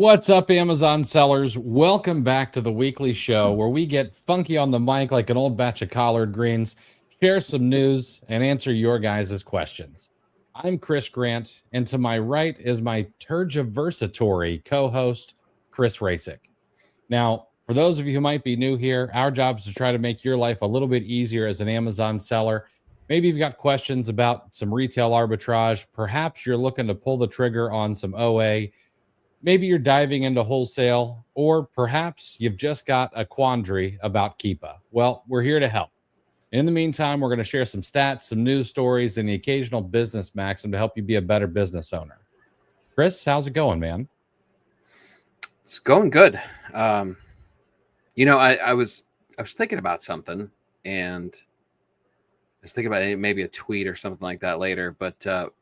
What's up, Amazon sellers? Welcome back to the weekly show where we get funky on the mic like an old batch of collard greens, share some news, and answer your guys' questions. I'm Chris Grant, and to my right is my tergiversatory co-host, Chris Rasick. Now, for those of you who might be new here, our job is to try to make your life a little bit easier as an Amazon seller. Maybe you've got questions about some retail arbitrage. Perhaps you're looking to pull the trigger on some OA. Maybe you're diving into wholesale, or perhaps you've just got a quandary about Keepa. Well, we're here to help. In the meantime, we're going to share some stats, some news stories, and the occasional business maxim to help you be a better business owner. Chris, how's it going, man? It's going good. I was thinking about something, and I was thinking about maybe a tweet or something like that later. But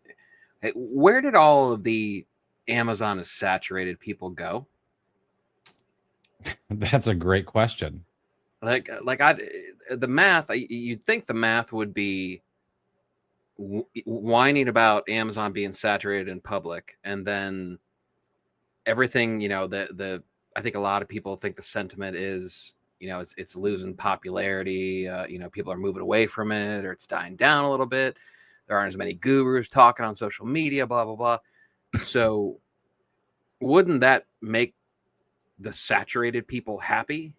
where did all of the Amazon is saturated people go? That's a great question. The math, you'd think the math would be whining about Amazon being saturated in public, and then everything, I think a lot of people think the sentiment is, it's losing popularity. People are moving away from it, or it's dying down a little bit. There aren't as many gurus talking on social media, blah, blah, blah. So wouldn't that make the saturated people happy?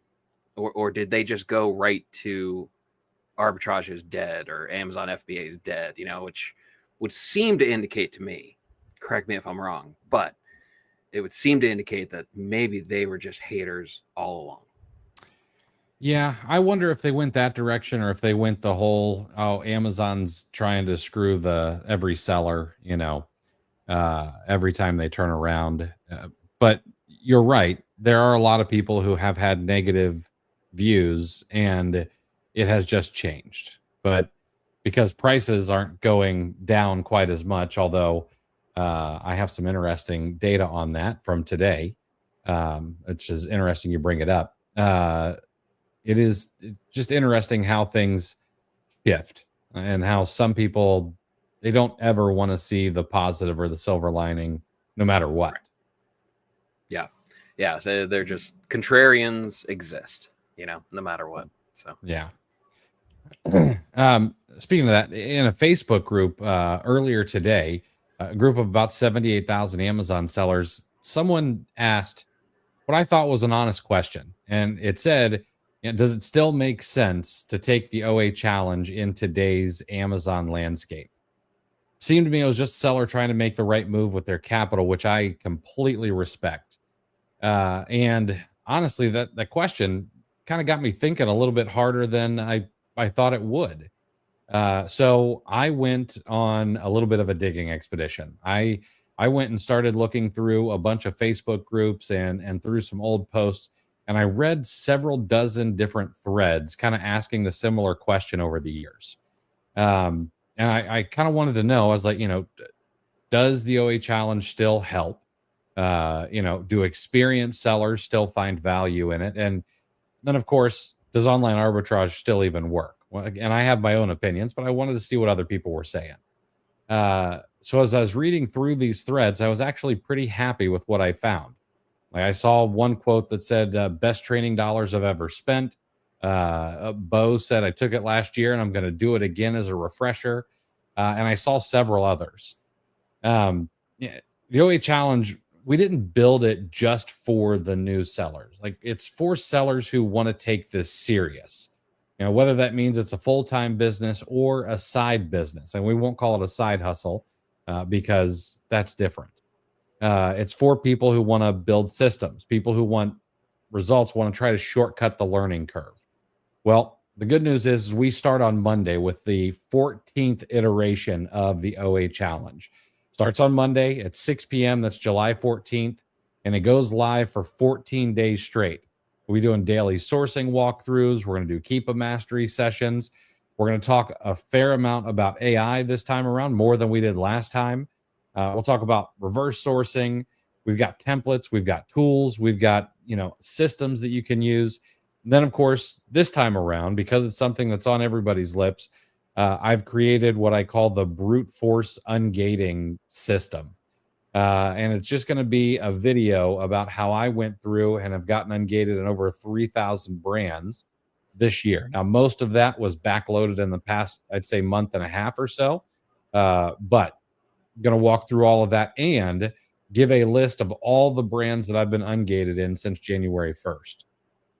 Or did they just go right to arbitrage is dead or Amazon FBA is dead, which would seem to indicate to me, correct me if I'm wrong, but it would seem to indicate that maybe they were just haters all along. Yeah, I wonder if they went that direction or if they went the whole, Amazon's trying to screw every seller, every time they turn around. But you're right. There are a lot of people who have had negative views, and it has just changed. But because prices aren't going down quite as much, although I have some interesting data on that from today, which is interesting you bring it up. It is just interesting how things shift and how some people, they don't ever want to see the positive or the silver lining no matter what. Yeah. So they're just contrarians exist, no matter what. So, yeah. Speaking of that, in a Facebook group earlier today, a group of about 78,000 Amazon sellers, someone asked what I thought was an honest question. And it said, does it still make sense to take the OA challenge in today's Amazon landscape? Seemed to me it was just a seller trying to make the right move with their capital, which I completely respect. And honestly, that question kind of got me thinking a little bit harder than I thought it would. So I went on a little bit of a digging expedition. I went and started looking through a bunch of Facebook groups and through some old posts, and I read several dozen different threads kind of asking the similar question over the years. And I kind of wanted to know, I was like, does the OA challenge still help? Do experienced sellers still find value in it? And then, of course, does online arbitrage still even work? Well, and I have my own opinions, but I wanted to see what other people were saying. So as I was reading through these threads, I was actually pretty happy with what I found. Like, I saw one quote that said, best training dollars I've ever spent. Bo said, I took it last year and I'm going to do it again as a refresher. And I saw several others. The OA challenge, we didn't build it just for the new sellers. Like, it's for sellers who want to take this serious. Whether that means it's a full-time business or a side business. And we won't call it a side hustle because that's different. It's for people who want to build systems, people who want results, want to try to shortcut the learning curve. Well, the good news is we start on Monday with the 14th iteration of the OA challenge. Starts on Monday at 6 p.m. That's July 14th. And it goes live for 14 days straight. We'll be doing daily sourcing walkthroughs. We're going to do Keepa mastery sessions. We're going to talk a fair amount about AI this time around, more than we did last time. We'll talk about reverse sourcing. We've got templates. We've got tools. We've got, systems that you can use. And then, of course, this time around, because it's something that's on everybody's lips, I've created what I call the brute force ungating system. And it's just going to be a video about how I went through and have gotten ungated in over 3,000 brands this year. Now, most of that was backloaded in the past, I'd say, month and a half or so. But going to walk through all of that and give a list of all the brands that I've been ungated in since January 1st.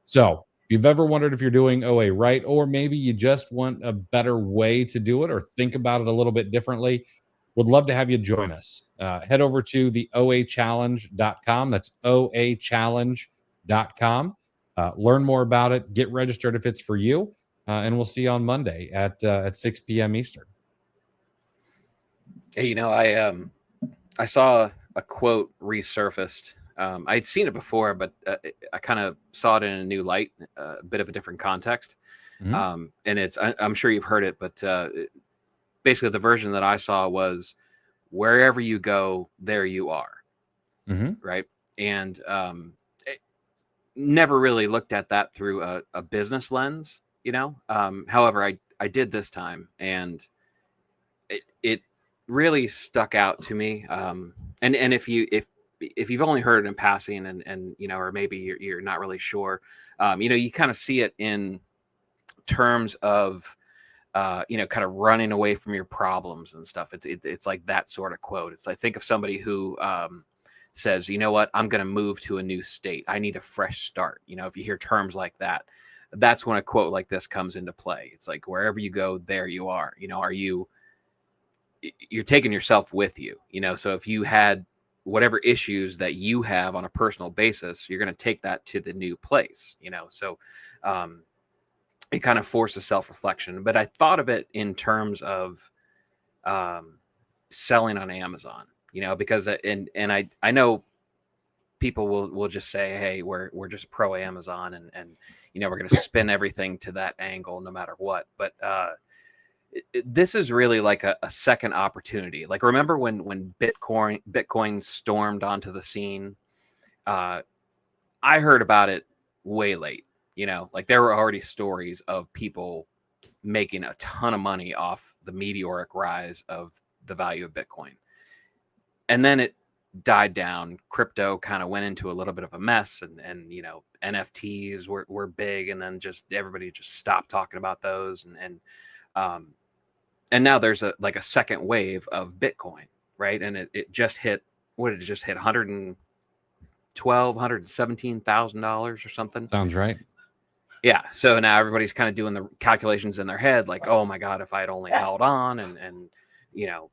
So, if you've ever wondered if you're doing OA right, or maybe you just want a better way to do it or think about it a little bit differently, would love to have you join us. Head over to the oachallenge.com. That's oachallenge.com. Learn more about it. Get registered if it's for you. And we'll see you on Monday at 6 p.m. Eastern. Hey, you know, I saw a quote resurfaced. I'd seen it before, but I kind of saw it in a new light, a bit of a different context. Mhm. And I'm sure you've heard it, but basically the version that I saw was, wherever you go, there you are. Mhm. Right. And never really looked at that through a business lens, you know. However, I did this time, and it really stuck out to me. And if you've only heard it in passing, and you know, or maybe you're not really sure, you know, you kind of see it in terms of you know, kind of running away from your problems and stuff. It's like that sort of quote. It's like, think of somebody who says, you know what, I'm going to move to a new state. I need a fresh start. You know, if you hear terms like that, that's when a quote like this comes into play. It's like, wherever you go, there you are. You know, you're taking yourself with you, you know. So if you had whatever issues that you have on a personal basis, you're going to take that to the new place, you know. So it kind of forces self-reflection. But I thought of it in terms of selling on Amazon, you know, because and I know people will just say, hey, we're just pro Amazon, and you know, we're going to spin everything to that angle no matter what. But this is really like a second opportunity. Like, remember when Bitcoin stormed onto the scene? I heard about it way late. You know, like, there were already stories of people making a ton of money off the meteoric rise of the value of Bitcoin. And then it died down. Crypto kind of went into a little bit of a mess, and you know, NFTs were big, and then just everybody just stopped talking about those, and now there's a second wave of Bitcoin, right? And it just hit, what did it just hit, $117,000 or something. Sounds right. Yeah. So now everybody's kind of doing the calculations in their head, like, oh my God, if I had only held on, and you know,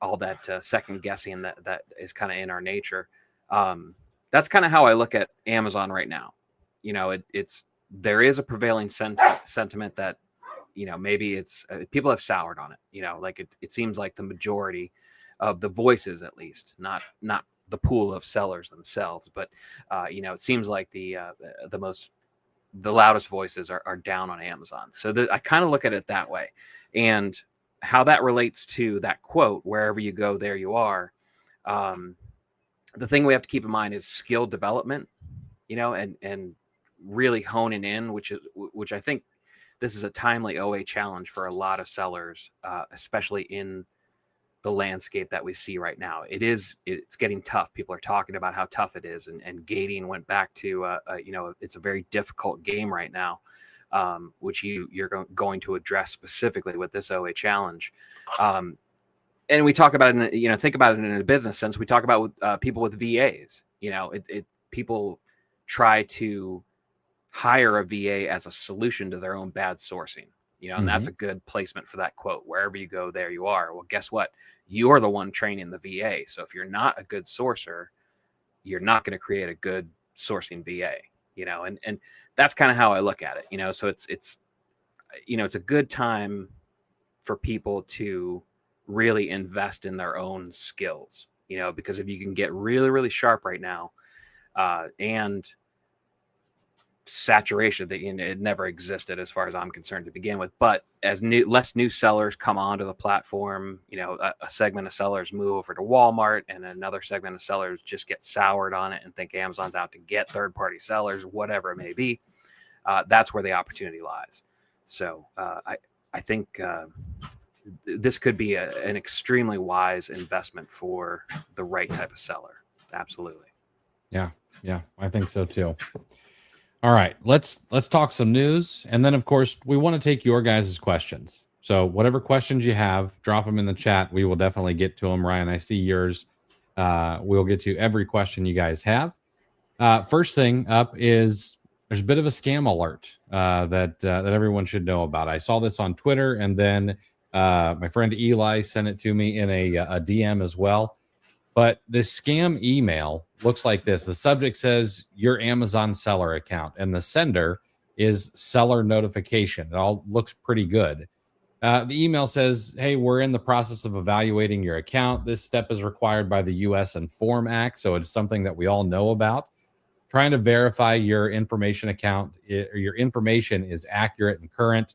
all that second guessing that is kind of in our nature. That's kind of how I look at Amazon right now. You know, there is a prevailing sentiment that, you know, maybe it's people have soured on it. You know, like it seems like the majority of the voices, at least, not the pool of sellers themselves, but you know, it seems like the loudest voices are down on Amazon. So I kind of look at it that way, and how that relates to that quote, wherever you go, there you are. The thing we have to keep in mind is skill development, you know, and really honing in, which I think this is a timely OA challenge for a lot of sellers, especially in the landscape that we see right now. It's getting tough. People are talking about how tough it is, and gating went back to you know, it's a very difficult game right now, which you're going to address specifically with this OA challenge. And we talk about it, you know, think about it in a business sense. We talk about people with VAs. You know, people try to hire a VA as a solution to their own bad sourcing. You know, and that's a good placement for that quote. Wherever you go, there you are. Well, guess what? You're the one training the VA. So if you're not a good sourcer, you're not going to create a good sourcing VA, you know, and that's kind of how I look at it, you know. So it's, you know, it's a good time for people to really invest in their own skills, you know, because if you can get really, really sharp right now, and saturation that, you know, it never existed as far as I'm concerned to begin with. But as less new sellers come onto the platform, you know, a segment of sellers move over to Walmart, and another segment of sellers just get soured on it and think Amazon's out to get third-party sellers, whatever it may be. That's where the opportunity lies. So I think this could be an extremely wise investment for the right type of seller. Absolutely. Yeah, I think so too. All right, let's talk some news, and then of course we want to take your guys' questions. So whatever questions you have, drop them in the chat. We will definitely get to them. Ryan, I see yours. We'll get to every question you guys have. First thing up is there's a bit of a scam alert that everyone should know about. I saw this on Twitter, and then my friend Eli sent it to me in a DM as well. But this scam email looks like this. The subject says your Amazon seller account, and the sender is seller notification. It all looks pretty good. The email says, hey, we're in the process of evaluating your account. This step is required by the U.S. Inform Act, so it's something that we all know about. Trying to verify your information account, or your information is accurate and current.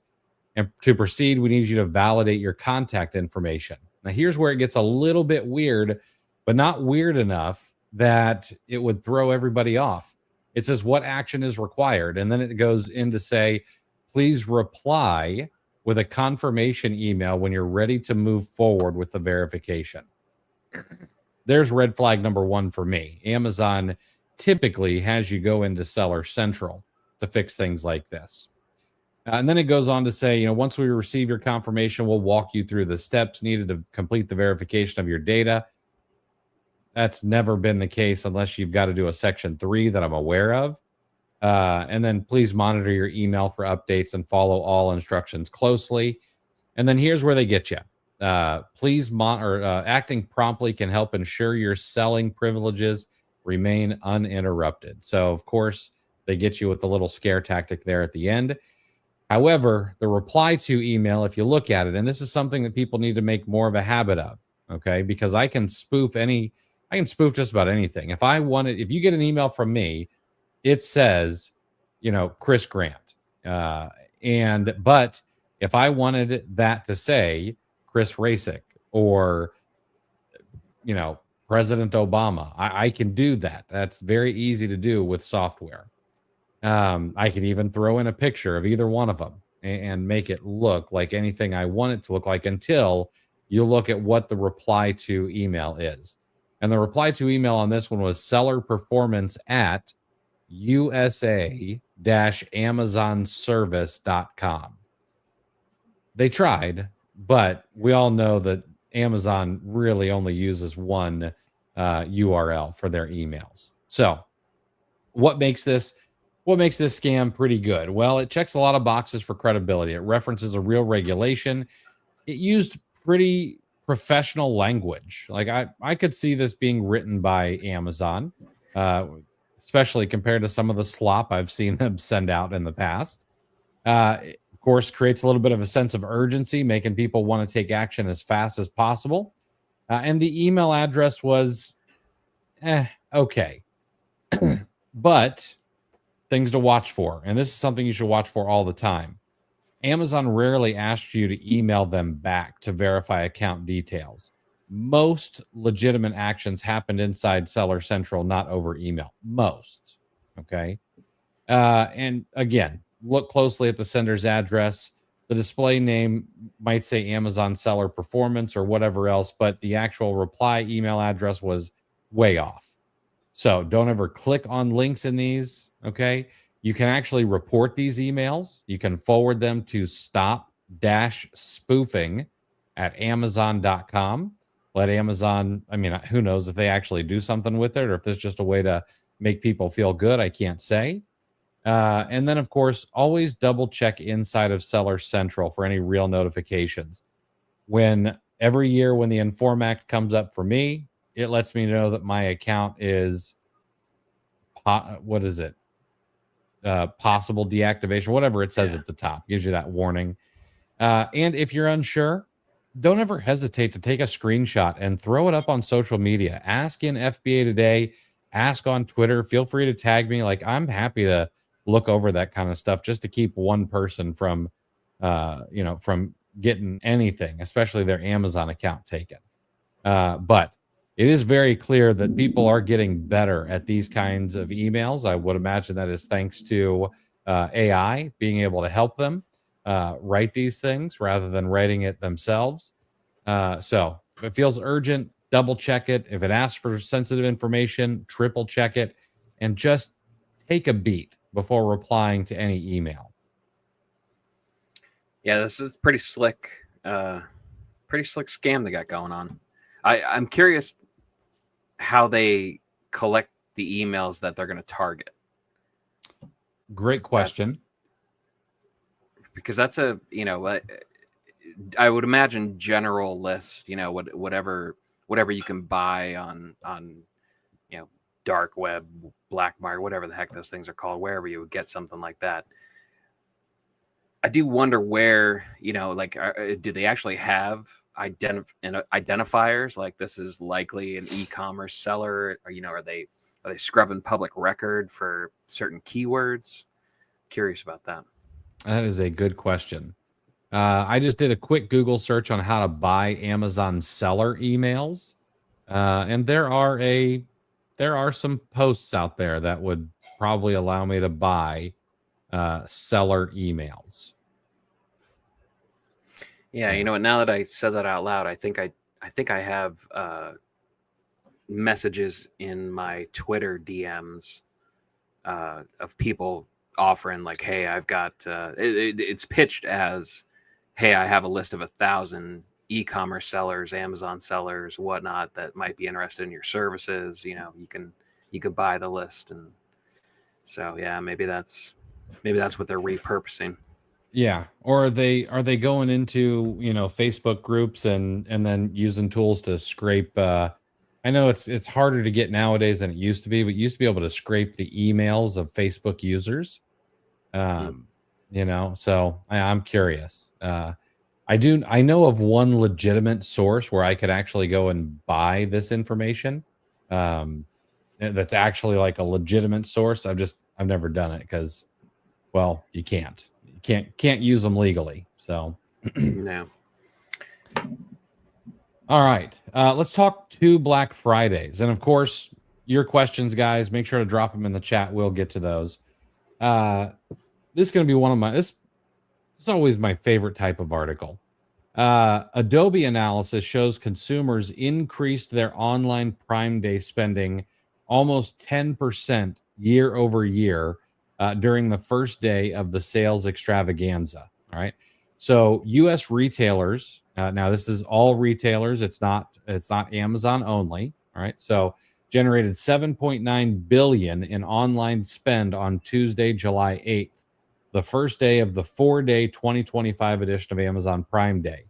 And to proceed, we need you to validate your contact information. Now, here's where it gets a little bit weird, but not weird enough that it would throw everybody off. It says what action is required, and then it goes in to say, please reply with a confirmation email when you're ready to move forward with the verification. There's red flag number one for me. Amazon typically has you go into Seller Central to fix things like this. And then it goes on to say, once we receive your confirmation, we'll walk you through the steps needed to complete the verification of your data. That's never been the case unless you've got to do a Section 3 that I'm aware of. And then please monitor your email for updates and follow all instructions closely. And then here's where they get you. Acting promptly can help ensure your selling privileges remain uninterrupted. So, of course, they get you with the little scare tactic there at the end. However, the reply to email, if you look at it, and this is something that people need to make more of a habit of, okay? Because I can spoof just about anything. If you get an email from me, it says, Chris Grant. But if I wanted that to say Chris Rasick or, President Obama, I can do that. That's very easy to do with software. I can even throw in a picture of either one of them and make it look like anything I want it to look like until you look at what the reply to email is. And the reply to email on this one was seller performance at USA-AmazonService.com. They tried, but we all know that Amazon really only uses one URL for their emails. So what makes this scam pretty good? Well, it checks a lot of boxes for credibility. It references a real regulation. It used pretty professional language. Like I could see this being written by Amazon, especially compared to some of the slop I've seen them send out in the past. Of course, creates a little bit of a sense of urgency, making people want to take action as fast as possible. And the email address was okay. But things to watch for, and this is something you should watch for all the time. Amazon rarely asks you to email them back to verify account details. Most legitimate actions happened inside Seller Central, not over email. Most. Okay. And again, look closely at the sender's address. The display name might say Amazon Seller Performance or whatever else, but the actual reply email address was way off. So don't ever click on links in these. Okay. You can actually report these emails. You can forward them to stop-spoofing@amazon.com. Let Amazon, who knows if they actually do something with it or if it's just a way to make people feel good. I can't say. And then, of course, always double check inside of Seller Central for any real notifications. Every year when the Inform Act comes up for me, it lets me know that my account is, possible deactivation, whatever it says at the top, gives you that warning. And if you're unsure, don't ever hesitate to take a screenshot and throw it up on social media. Ask in FBA Today, ask on Twitter. Feel free to tag me. Like, I'm happy to look over that kind of stuff just to keep one person from getting anything, especially their Amazon account taken. But it is very clear that people are getting better at these kinds of emails. I would imagine that is thanks to AI being able to help them. write these things rather than writing it themselves. So if it feels urgent, double check it. If it asks for sensitive information, triple check it, and just take a beat before replying to any email. Yeah, this is pretty slick scam they got going on. I'm curious how they collect the emails that they're going to target. Great question. Because that's a, I would imagine general list, whatever you can buy on dark web, black market, whatever the heck those things are called, wherever you would get something like that. I do wonder where, do they actually have identifiers like this is likely an e-commerce seller, or are they scrubbing public record for certain keywords? Curious about that. That is a good question. I just did a quick Google search on how to buy Amazon seller emails, and there are some posts out there that would probably allow me to buy seller emails. Yeah, you know what? Now that I said that out loud, I think I have messages in my Twitter DMs of people offering like, "Hey, I've got." It's pitched as, "Hey, I have a list of 1,000 e-commerce sellers, Amazon sellers, whatnot that might be interested in your services. You can buy the list." And so, yeah, maybe that's what they're repurposing. Yeah, or are they going into Facebook groups and then using tools to scrape? I know it's harder to get nowadays than it used to be, but you used to be able to scrape the emails of Facebook users. So I'm curious. I know of one legitimate source where I could actually go and buy this information. That's actually like a legitimate source. I've never done it because, well, you can't use them legally. So No. All right. Let's talk 2 Black Fridays. And of course, your questions, guys, make sure to drop them in the chat. We'll get to those. This is going to be one of my, this is always my favorite type of article. Adobe analysis shows consumers increased their online Prime Day spending almost 10% year over year during the first day of the sales extravaganza. All right. So U.S. retailers, now this is all retailers. It's not Amazon only. All right. So generated 7.9 billion in online spend on Tuesday, July 8th, the first day of the 4-day 2025 edition of Amazon Prime Day.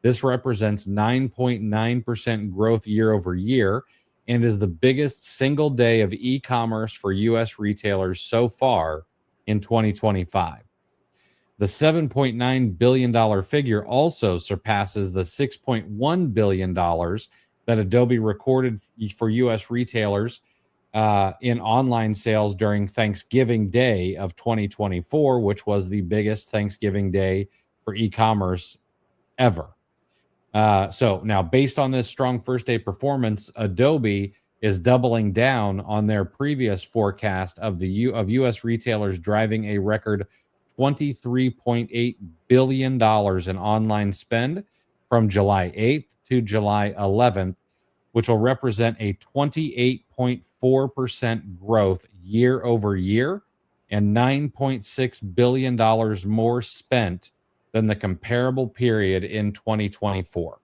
This represents 9.9% growth year over year and is the biggest single day of e-commerce for U.S. retailers so far in 2025. The $7.9 billion figure also surpasses the $6.1 billion that Adobe recorded for U.S. retailers in online sales during Thanksgiving Day of 2024, which was the biggest Thanksgiving Day for e-commerce ever. So now, based on this strong first day performance, Adobe is doubling down on their previous forecast of U.S. retailers driving a record $23.8 billion in online spend from July 8th to July 11th, which will represent a 28.4% growth year over year and $9.6 billion more spent than the comparable period in 2024.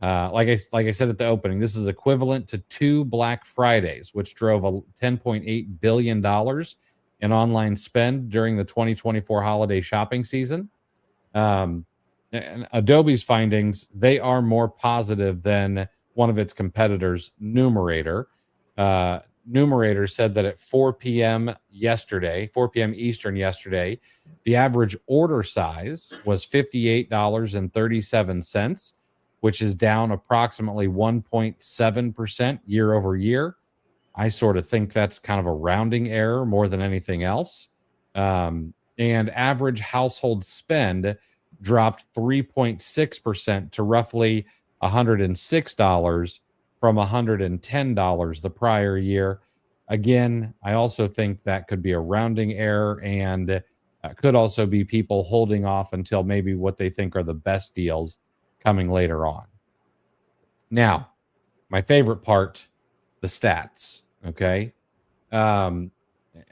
Like I said at the opening, this is equivalent to 2 Black Fridays, which drove a $10.8 billion in online spend during the 2024 holiday shopping season. And Adobe's findings, they are more positive than one of its competitors, Numerator. Numerator said that at 4 p.m. Eastern yesterday, the average order size was $58.37, which is down approximately 1.7% year over year. I sort of think that's kind of a rounding error more than anything else. And average household spend dropped 3.6% to roughly $106 from $110 the prior year. Again, I also think that could be a rounding error, and Could also be people holding off until maybe what they think are the best deals coming later on. Now, my favorite part, the stats. Okay. Um,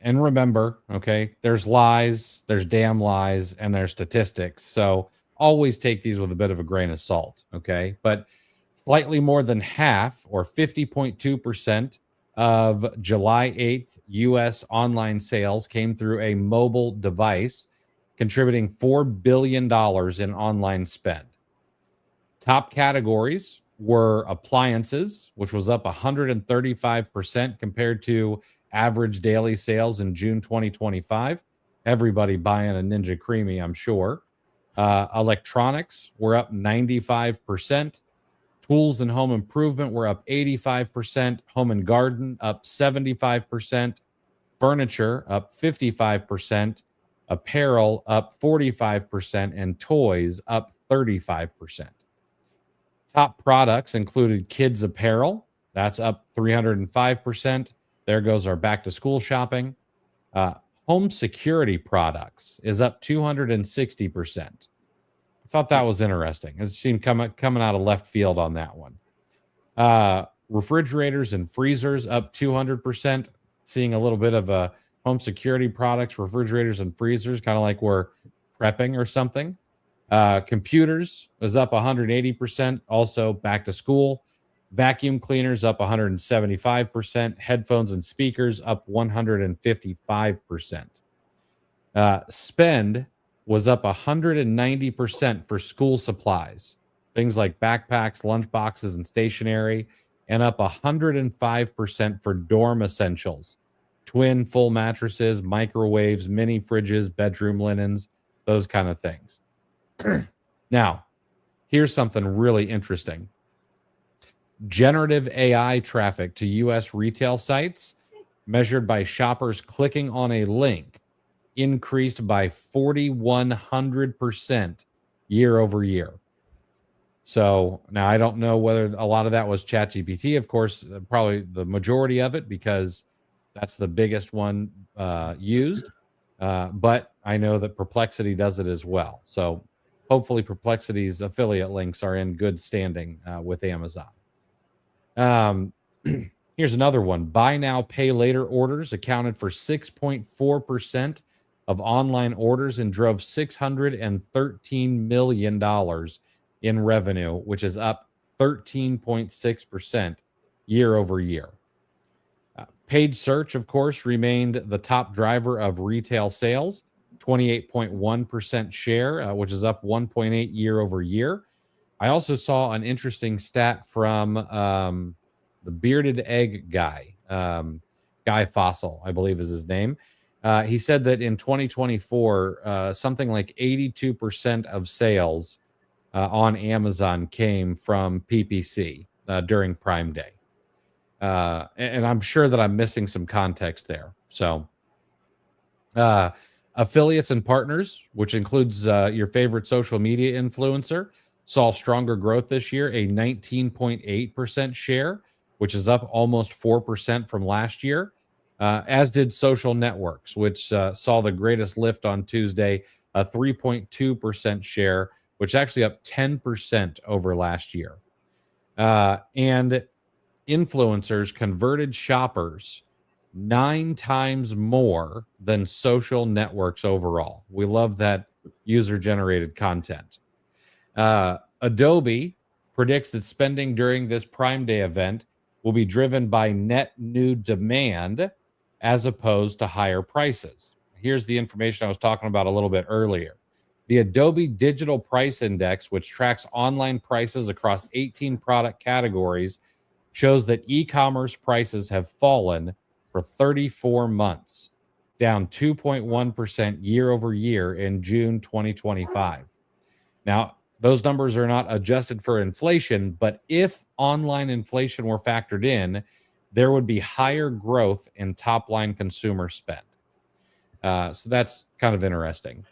and remember, okay, there's lies, there's damn lies, and there's statistics. So always take these with a bit of a grain of salt. Okay. But slightly more than half, or 50.2%, of July 8th US online sales came through a mobile device, contributing $4 billion in online spend. Top categories were appliances, which was up 135% compared to average daily sales in June 2025. Everybody buying a Ninja Creamy, I'm sure. Electronics were up 95%. Tools and home improvement were up 85%. Home and garden up 75%. Furniture up 55%. Apparel up 45%. And toys up 35%. Top products included kids apparel. That's up 305%. There goes our back to school shopping. Home security products is up 260%. I thought that was interesting. It seemed coming out of left field on that one. Refrigerators and freezers up 200%. Seeing a little bit of a home security products, refrigerators and freezers, kind of like we're prepping or something. Computers was up 180%. Also back to school. Vacuum cleaners up 175%. Headphones and speakers up 155%. Spend was up 190% for school supplies, things like backpacks, lunch boxes, and stationery, and up 105% for dorm essentials, twin full mattresses, microwaves, mini fridges, bedroom linens, those kind of things. Now, here's something really interesting. Generative AI traffic to US retail sites, measured by shoppers clicking on a link, increased by 4,100% year over year. So now I don't know whether a lot of that was ChatGPT. Of course, probably the majority of it, because that's the biggest one used. But I know that Perplexity does it as well. So hopefully Perplexity's affiliate links are in good standing with Amazon. Here's another one. Buy now, pay later orders accounted for 6.4% of online orders and drove $613 million in revenue, which is up 13.6% year over year. Paid search, of course, remained the top driver of retail sales, 28.1% share, which is up 1.8 year over year. I also saw an interesting stat from the bearded egg guy, Guy Fossil, I believe is his name. He said that in 2024, something like 82% of sales on Amazon came from PPC during Prime Day. And I'm sure that I'm missing some context there. So affiliates and partners, which includes your favorite social media influencer, saw stronger growth this year, a 19.8% share, which is up almost 4% from last year, as did social networks, which saw the greatest lift on Tuesday, a 3.2% share, which actually up 10% over last year. And influencers converted shoppers 9 times more than social networks overall. We love that user-generated content. Adobe predicts that spending during this Prime Day event will be driven by net new demand as opposed to higher prices. Here's the information I was talking about a little bit earlier. The Adobe Digital Price Index, which tracks online prices across 18 product categories, shows that e-commerce prices have fallen for 34 months, down 2.1% year over year in June 2025. Now, those numbers are not adjusted for inflation, but if online inflation were factored in, there would be higher growth in top-line consumer spend. So that's kind of interesting.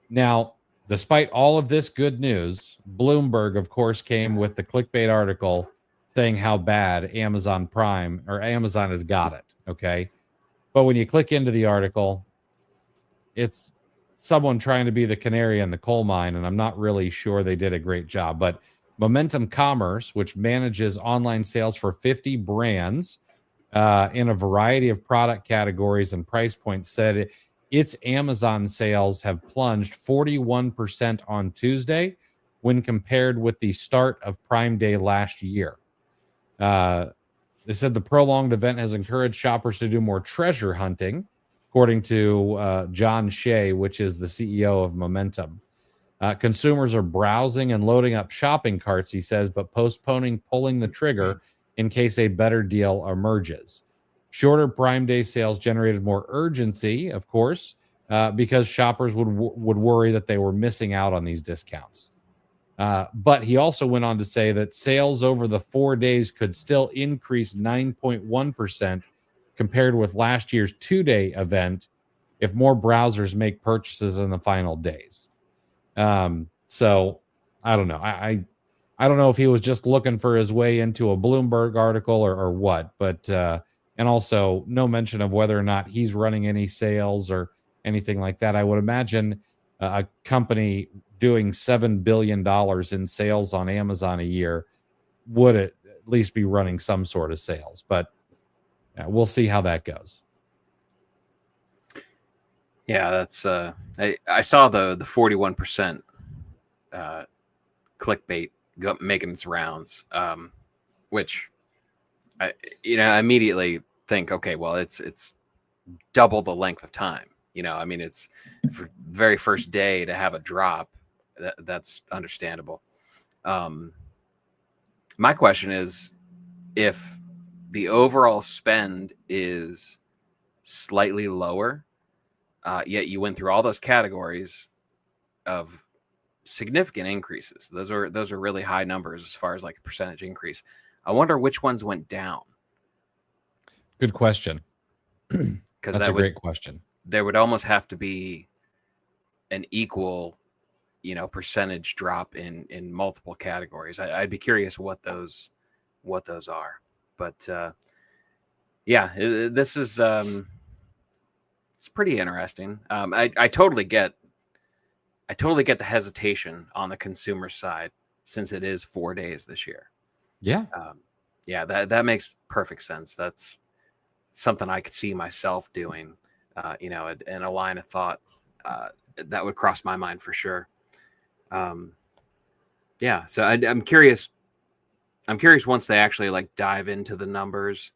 Now, despite all of this good news, Bloomberg, of course, came with the clickbait article saying how bad Amazon Prime or Amazon has got it. Okay. But when you click into the article, it's someone trying to be the canary in the coal mine, and I'm not really sure they did a great job. But Momentum Commerce, which manages online sales for 50 brands in a variety of product categories and price points, said its Amazon sales have plunged 41% on Tuesday when compared with the start of Prime Day last year. They said the prolonged event has encouraged shoppers to do more treasure hunting, according to John Shea, which is the CEO of Momentum. Consumers are browsing and loading up shopping carts, he says, but postponing pulling the trigger in case a better deal emerges. Shorter Prime Day sales generated more urgency, of course, because shoppers would worry that they were missing out on these discounts. But he also went on to say that sales over the 4 days could still increase 9.1% compared with last year's 2-day event if more browsers make purchases in the final days. So I don't know. I don't know if he was just looking for his way into a Bloomberg article or what, but and also no mention of whether or not he's running any sales or anything like that. I would imagine a company doing $7 billion in sales on Amazon a year would at least be running some sort of sales, but we'll see how that goes. Yeah, that's I saw the 41% clickbait making its rounds, which I immediately think, okay, well, it's double the length of time. I mean, it's for the very first day to have a drop. That's understandable. My question is, if the overall spend is slightly lower, yet you went through all those categories of significant increases. Those are really high numbers as far as like a percentage increase. I wonder which ones went down. Good question. Because that's a great question. There would almost have to be an equal, percentage drop in multiple categories. I'd be curious what those are. But yeah, this is it's pretty interesting. I totally get the hesitation on the consumer side since it is 4 days this year. Yeah. Yeah, that makes perfect sense. That's something I could see myself doing, in a line of thought that would cross my mind for sure. Yeah, so I'm curious. I'm curious once they actually like dive into the numbers,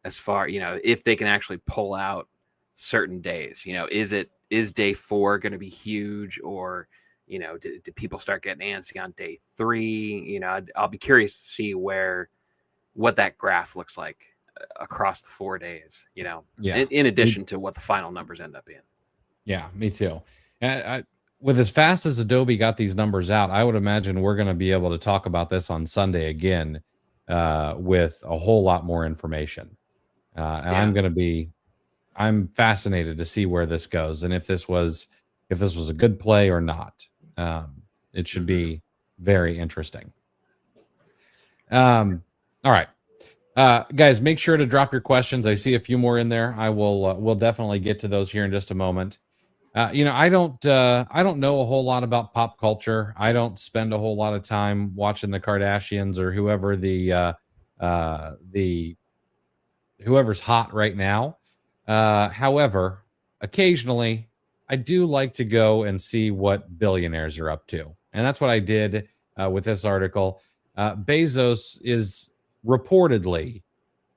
as far if they can actually pull out certain days. Is day 4 going to be huge, or do people start getting antsy on day 3? I'll be curious to see what that graph looks like across the 4 days. In addition to what the final numbers end up being. Yeah, me too. With as fast as Adobe got these numbers out, I would imagine we're going to be able to talk about this on Sunday again with a whole lot more information. And I'm fascinated to see where this goes and if this was a good play or not. It should be very interesting. All right. Guys, make sure to drop your questions. I see a few more in there. We'll definitely get to those here in just a moment. I don't know a whole lot about pop culture. I don't spend a whole lot of time watching the Kardashians or whoever whoever's hot right now. However, occasionally I do like to go and see what billionaires are up to. And that's what I did with this article. Bezos is reportedly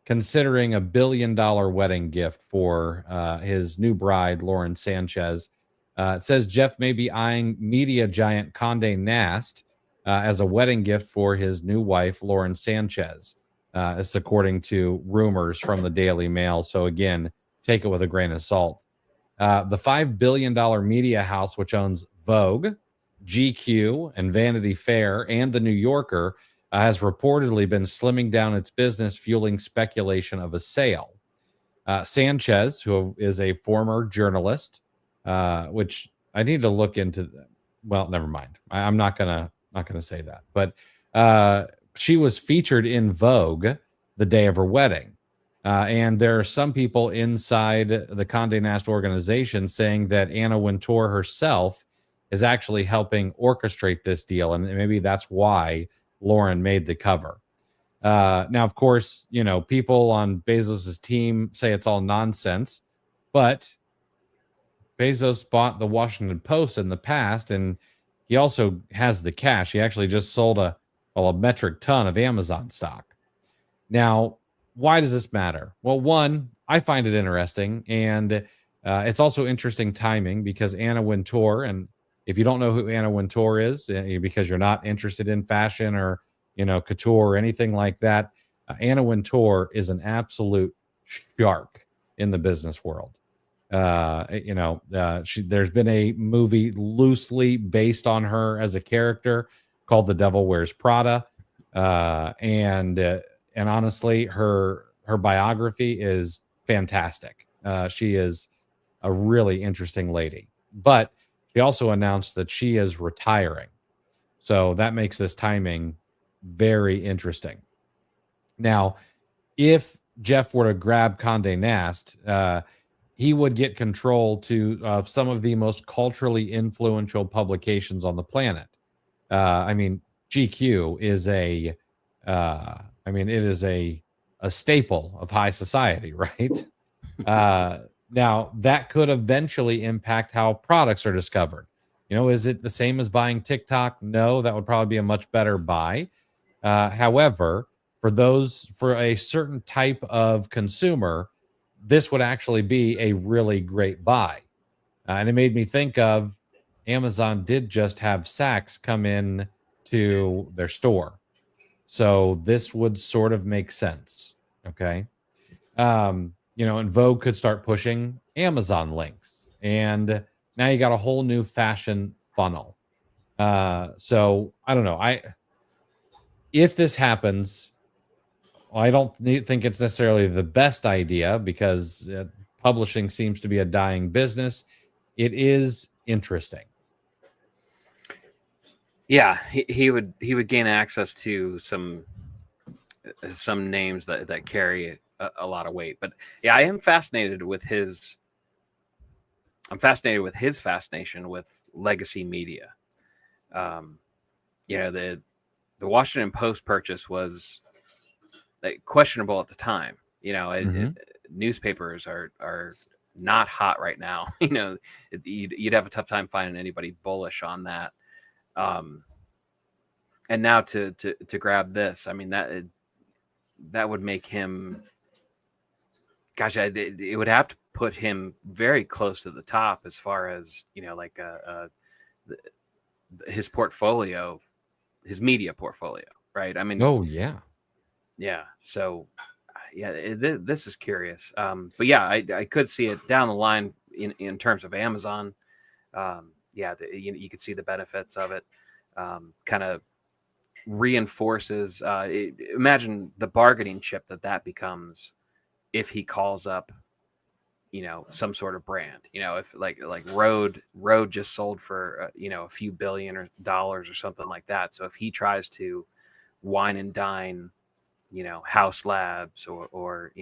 considering $1 billion wedding gift for his new bride, Lauren Sanchez. It says Jeff may be eyeing media giant Condé Nast as a wedding gift for his new wife, Lauren Sanchez. This is according to rumors from the Daily Mail. So again, take it with a grain of salt. The $5 billion media house, which owns Vogue, GQ, and Vanity Fair, and The New Yorker, has reportedly been slimming down its business, fueling speculation of a sale. Sanchez, who is a former journalist, which I need to look into. Well, never mind. I'm not gonna say that. But she was featured in Vogue the day of her wedding. And there are some people inside the Condé Nast organization saying that Anna Wintour herself is actually helping orchestrate this deal, and maybe that's why Lauren made the cover. Now, of course, people on Bezos's team say it's all nonsense, but Bezos bought the Washington Post in the past, and he also has the cash. He actually just sold a metric ton of Amazon stock. Now, why does this matter? Well, one, I find it interesting, and it's also interesting timing because Anna Wintour, and if you don't know who Anna Wintour is, because you're not interested in fashion or couture or anything like that, Anna Wintour is an absolute shark in the business world. There's been a movie loosely based on her as a character called The Devil Wears Prada, and honestly, her biography is fantastic. She is a really interesting lady, but she also announced that she is retiring, so that makes this timing very interesting. Now, if Jeff were to grab Condé Nast, he would get control of some of the most culturally influential publications on the planet. GQ is it is a staple of high society, right? Now that could eventually impact how products are discovered. Is it the same as buying TikTok? No, that would probably be a much better buy. However, for a certain type of consumer, this would actually be a really great buy. And it made me think of Amazon did just have Saks come in to their store. So this would sort of make sense. Okay. And Vogue could start pushing Amazon links. And now you got a whole new fashion funnel. So I don't know. If this happens, I don't think it's necessarily the best idea because publishing seems to be a dying business. It is interesting. Yeah, he would gain access to some names that carry a lot of weight. But yeah, I am fascinated with his. I'm fascinated with his fascination with legacy media. The Washington Post purchase was questionable at the time. Newspapers are not hot right now. You'd have a tough time finding anybody bullish on that. And now to grab this, that would make him. Gosh, it would have to put him very close to the top as far as his portfolio, his media portfolio, right? Oh yeah. So, this is curious. But yeah, I could see it down the line in terms of Amazon. You could see the benefits of it. Kind of reinforces. Imagine the bargaining chip that becomes if he calls up, some sort of brand. If like Rode just sold for a few $billion or something like that. So if he tries to wine and dine, House Labs or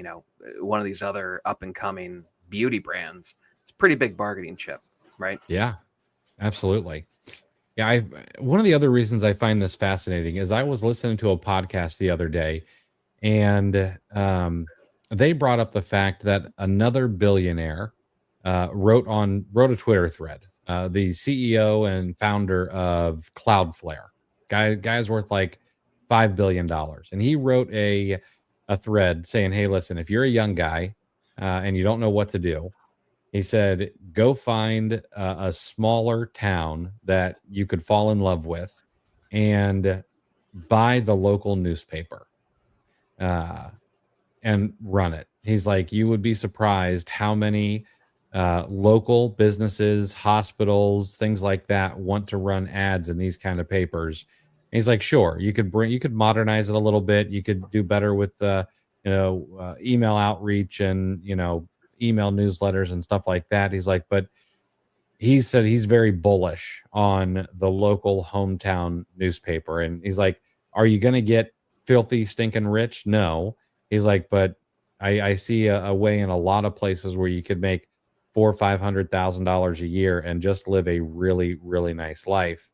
one of these other up and coming beauty brands, it's a pretty big bargaining chip, right? Yeah, absolutely. Yeah, one of the other reasons I find this fascinating is I was listening to a podcast the other day, and they brought up the fact that another billionaire wrote a Twitter thread. The CEO and founder of Cloudflare, guy's worth like $5 billion, and he wrote a thread saying, "Hey, listen, if you're a young guy and you don't know what to do," he said, "go find a smaller town that you could fall in love with and buy the local newspaper and run it." He's like, "You would be surprised how many local businesses, hospitals, things like that want to run ads in these kind of papers." And he's like, "Sure, you could modernize it a little bit. You could do better with the, email outreach and, email newsletters and stuff like that." He's like, but he said he's very bullish on the local hometown newspaper. And he's like, "Are you going to get filthy, stinking rich? No." He's like, "But I see a way in a lot of places where you could make $400,000 or $500,000 a year and just live a really, really nice life.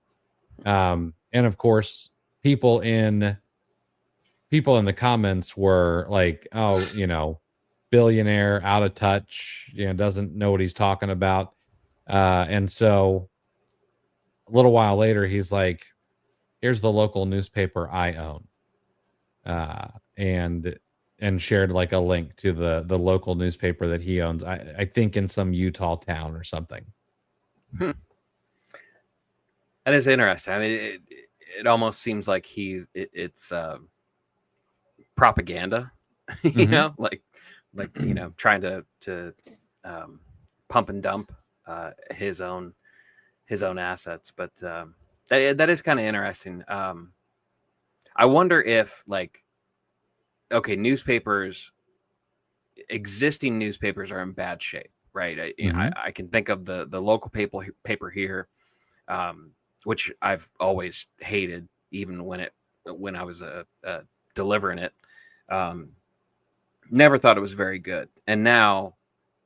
And of course, people in the comments were like, oh, billionaire, out of touch, doesn't know what he's talking about. And so a little while later, he's like, here's the local newspaper I own. Uh, and shared like a link to the local newspaper that he owns. I think in some Utah town or something. That is interesting. I mean, it almost seems like it's propaganda, like trying to pump and dump his own assets. But that is kind of interesting. I wonder if existing newspapers are in bad shape, right? I can think of the local paper here, which I've always hated, even when I was delivering it. Never thought it was very good, and now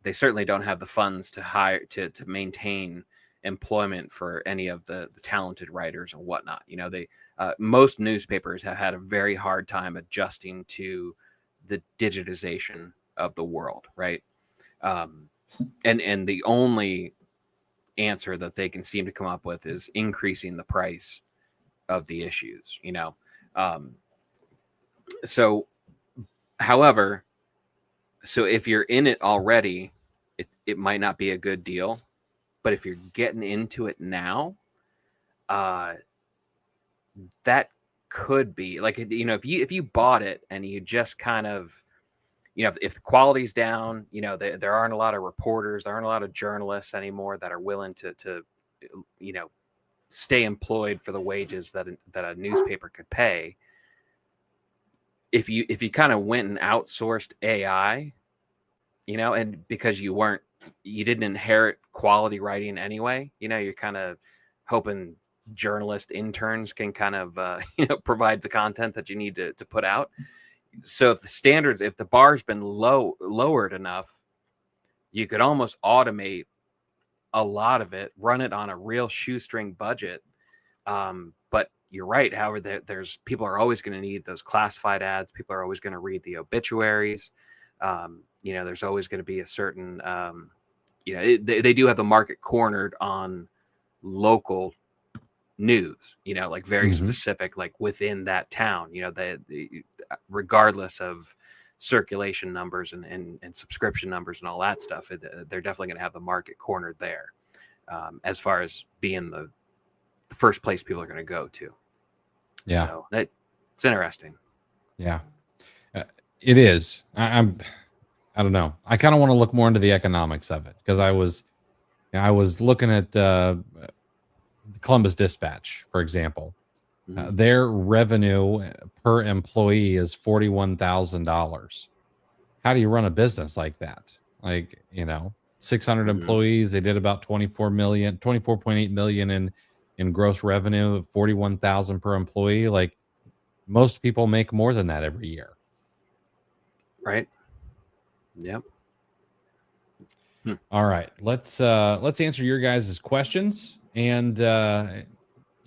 they certainly don't have the funds to hire to maintain employment for any of the talented writers and whatnot. Most newspapers have had a very hard time adjusting to the digitization of the world, right? And the only answer that they can seem to come up with is increasing the price of the issues. So however, so if you're in it already, it might not be a good deal. But if you're getting into it now, that could be like, if you bought it and you just kind of, if the quality's down, there aren't a lot of reporters, there aren't a lot of journalists anymore that are willing to stay employed for the wages that a newspaper could pay. If you kind of went and outsourced AI, and because you didn't inherit quality writing anyway, you're kind of hoping journalist interns can kind of provide the content that you need to put out. So if the bar's been lowered enough, you could almost automate a lot of it, run it on a real shoestring budget. But you're right. However, there's people are always going to need those classified ads. People are always going to read the obituaries. There's always going to be a certain, they do have the market cornered on local news, like very specific, like within that town, regardless of circulation numbers and subscription numbers and all that stuff, they're definitely going to have the market cornered there, as far as being the first place people are going to go to. Yeah. So it's interesting. Yeah, it is. I don't know. I kind of want to look more into the economics of it, because I was looking at the Columbus Dispatch, for example. Their revenue per employee is $41,000. How do you run a business like that? 600 employees. They did about 24.8 million in gross revenue, 41,000 per employee. Like, most people make more than that every year. Right. Yep. All right. Let's answer your guys' questions. And you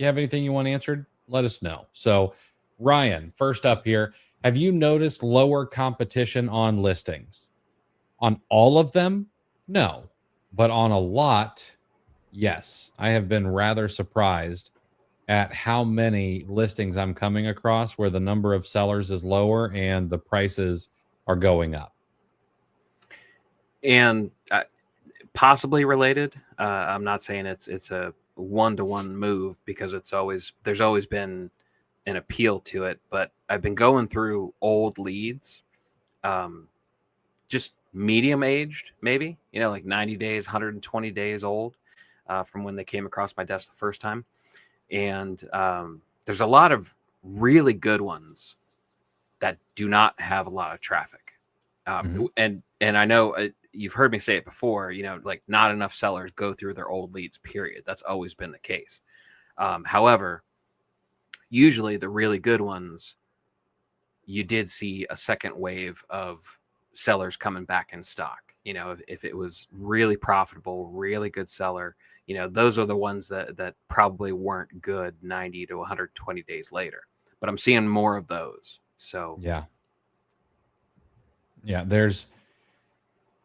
have anything you want answered, let us know. So, Ryan, first up here, have you noticed lower competition on listings? On all of them? No. But on a lot, yes. I have been rather surprised at how many listings I'm coming across where the number of sellers is lower and the prices are going up. And possibly related. I'm not saying it's a one-to-one move, because there's always been an appeal to it. But I've been going through old leads, just medium aged, maybe, like 90 days, 120 days old, from when they came across my desk the first time. And there's a lot of really good ones that do not have a lot of traffic. And I know you've heard me say it before, like, not enough sellers go through their old leads, period. That's always been the case. However, usually the really good ones, you did see a second wave of sellers coming back in stock. If it was really profitable, really good seller, those are the ones that probably weren't good 90 to 120 days later. But I'm seeing more of those. So yeah,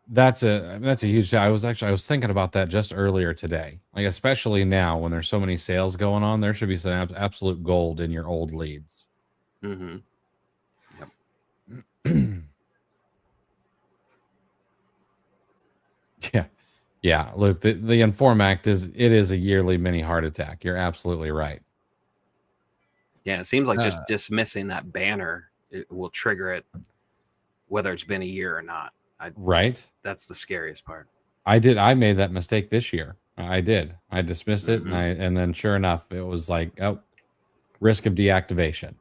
that's a huge. I was thinking about that just earlier today. Like, especially now when there's so many sales going on, there should be some absolute gold in your old leads. mm-hmm. Yep. Yeah, Luke, the Inform Act is a yearly mini heart attack. You're absolutely right. Yeah, it seems like just dismissing that banner, it will trigger it, whether it's been a year or not. Right. That's the scariest part. I made that mistake this year. I did. I dismissed it, Mm-hmm. and then sure enough, it was like, oh, risk of deactivation.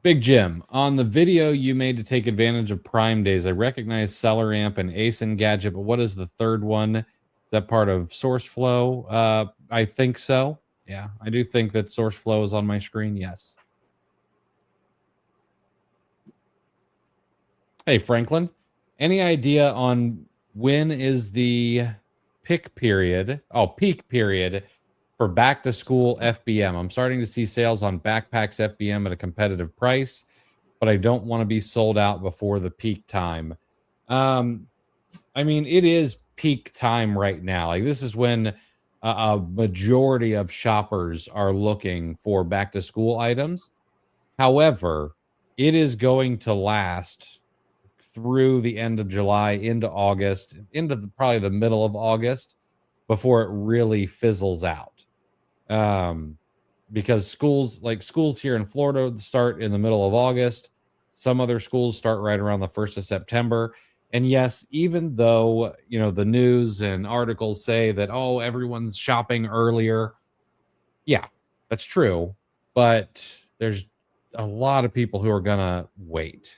Big Jim, on the video you made to take advantage of Prime Days, I recognize Seller Amp and ASIN Gadget, but what is the third one? Is that part of SourceFlow? I think so. Yeah, I do think that SourceFlow is on my screen. Yes. Hey, Franklin, any idea on when is the peak period for back to school FBM? I'm starting to see sales on backpacks FBM at a competitive price, but I don't want to be sold out before the peak time. I mean, it is peak time right now. Like, this is when a majority of shoppers are looking for back to school items. However, it is going to last through the end of July into August, into probably the middle of August before it really fizzles out. Because schools here in Florida start in the middle of August. Some other schools start right around the 1st of September. And yes, even though, the news and articles say that, oh, everyone's shopping earlier. Yeah, that's true. But there's a lot of people who are going to wait.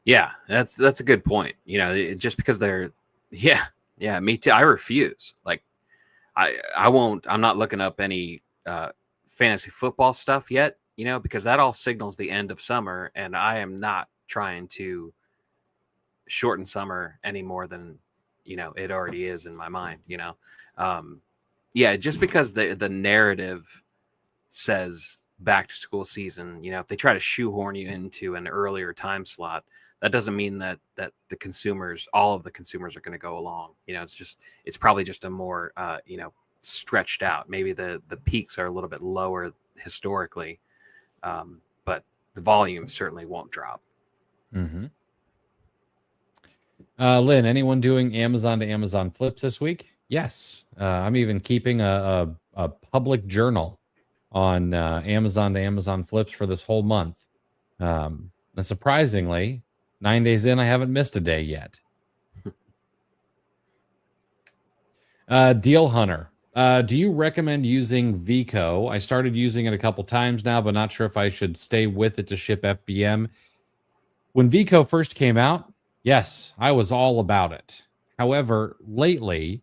Yeah, that's a good point. Just because they're, yeah, me too. I refuse. Like, I'm not looking up any fantasy football stuff yet, because that all signals the end of summer, and I am not trying to shorten summer any more than, it already is in my mind, yeah, just because the narrative says back to school season, if they try to shoehorn you into an earlier time slot, that doesn't mean that all of the consumers are going to go along. It's probably just a more, stretched out. Maybe the peaks are a little bit lower historically, but the volume certainly won't drop. Mm-hmm. Lynn, anyone doing Amazon to Amazon flips this week? Yes. I'm even keeping a public journal on Amazon to Amazon flips for this whole month. And surprisingly, 9 days in, I haven't missed a day yet. Deal Hunter, do you recommend using Vico? I started using it a couple times now, but not sure if I should stay with it to ship FBM. When Vico first came out, yes, I was all about it. However, lately,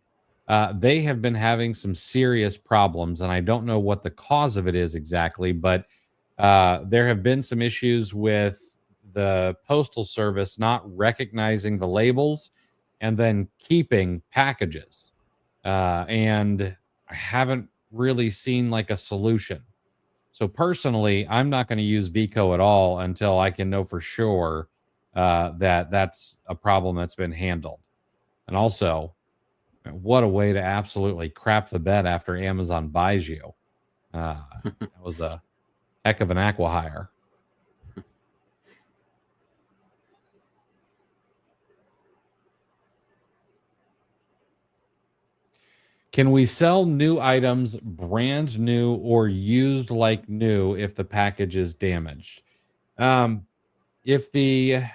they have been having some serious problems, and I don't know what the cause of it is exactly, but there have been some issues with the postal service not recognizing the labels and then keeping packages. And I haven't really seen like a solution. So personally, I'm not going to use Vico at all until I can know for sure that that's a problem that's been handled. And also, what a way to absolutely crap the bed after Amazon buys you. That was a heck of an acqui-hire. Can we sell new items brand new or used like new if the package is damaged? If the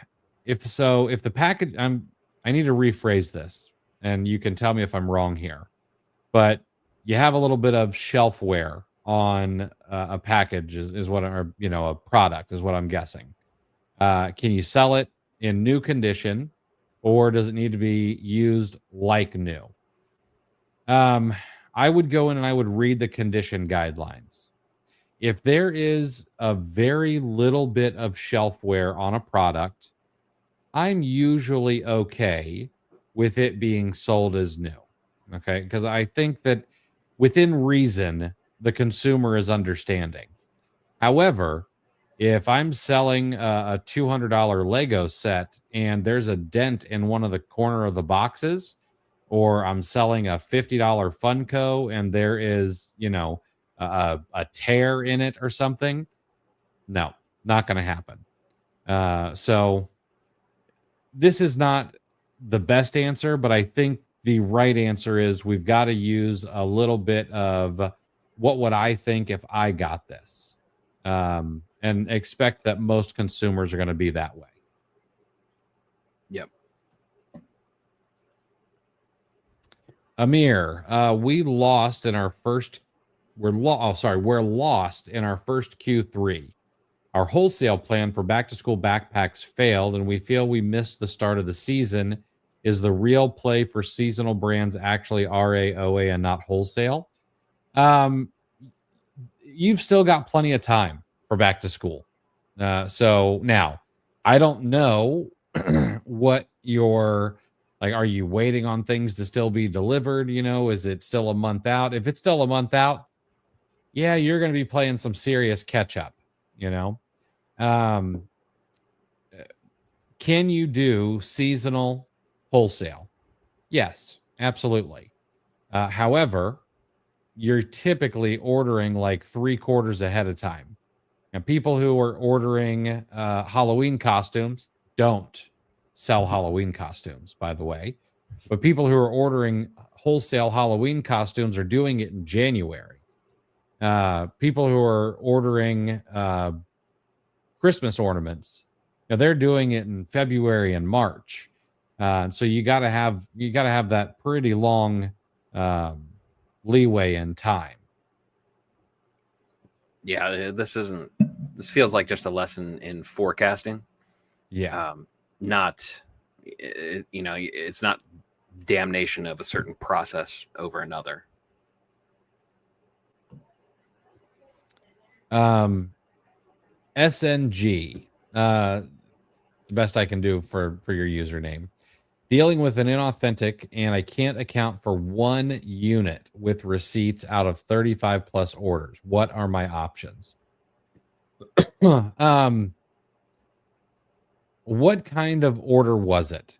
package, I need to rephrase this, and you can tell me if I'm wrong here. But you have a little bit of shelf wear on a package is what, or a product is what I'm guessing. Can you sell it in new condition, or does it need to be used like new? I would go in and I would read the condition guidelines. If there is a very little bit of shelfware on a product, I'm usually okay with it being sold as new. Okay. Because I think that within reason, the consumer is understanding. However, if I'm selling a $200 Lego set and there's a dent in one of the corner of the boxes, or I'm selling a $50 Funko and there is, a tear in it or something, no, not going to happen. So this is not the best answer, but I think the right answer is we've got to use a little bit of what would I think if I got this, and expect that most consumers are going to be that way. Yep. Amir, we lost in our first. We're lost in our first Q3. Our wholesale plan for back to school backpacks failed, and we feel we missed the start of the season. Is the real play for seasonal brands actually RA, OA, and not wholesale? You've still got plenty of time for back to school. So now, I don't know what your like. Are you waiting on things to still be delivered? Is it still a month out? If it's still a month out, yeah, you're going to be playing some serious catch up. You know. Um, can you do seasonal wholesale? Yes, absolutely. However, you're typically ordering like 3 quarters ahead of time. And people who are ordering Halloween costumes don't sell Halloween costumes, by the way. But people who are ordering wholesale Halloween costumes are doing it in January. People who are ordering Christmas ornaments, they're doing it in February and March. So you got to have that pretty long leeway in time. Yeah, this feels like just a lesson in forecasting. Yeah. Not, it's not damnation of a certain process over another. SNG, the best I can do for your username. Dealing with an inauthentic, and I can't account for 1 unit with receipts out of 35 plus orders. What are my options? What kind of order was it?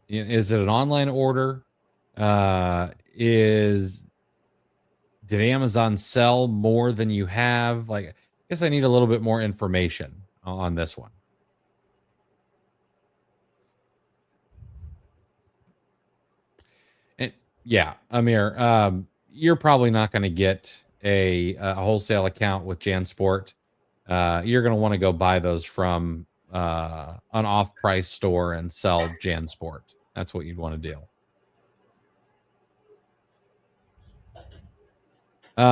Is it an online order? Did Amazon sell more than you have? Like, I guess I need a little bit more information on this one. Yeah, Amir, you're probably not going to get a wholesale account with JanSport. You're going to want to go buy those from an off-price store and sell JanSport. That's what you'd want to do.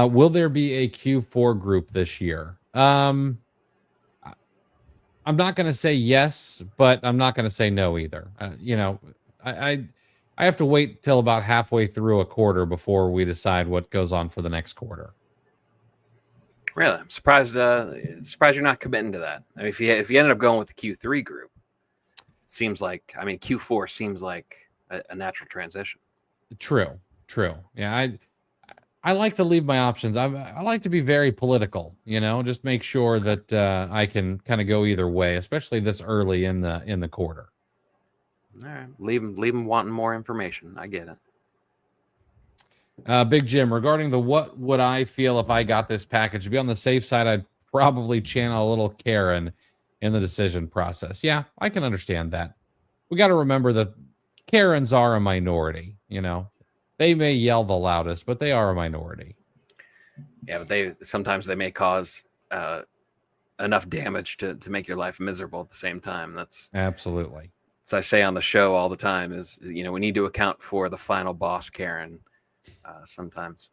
Will there be a Q4 group this year? I'm not going to say yes, but I'm not going to say no either. I have to wait till about halfway through a quarter before we decide what goes on for the next quarter. Really, I'm surprised. Surprised you're not committing to that. I mean, if you ended up going with the Q3 group, it seems like Q4 seems like a natural transition. True. Yeah, I like to leave my options. I like to be very political. Just make sure that I can kind of go either way, especially this early in the quarter. All right, leave them wanting more information. I get it. Big Jim, regarding the what would I feel if I got this package? To be on the safe side, I'd probably channel a little Karen in the decision process. Yeah, I can understand that. We got to remember that Karens are a minority. They may yell the loudest, but they are a minority. Yeah, but sometimes they may cause enough damage to make your life miserable at the same time. That's absolutely. As I say on the show all the time, is we need to account for the final boss Karen sometimes.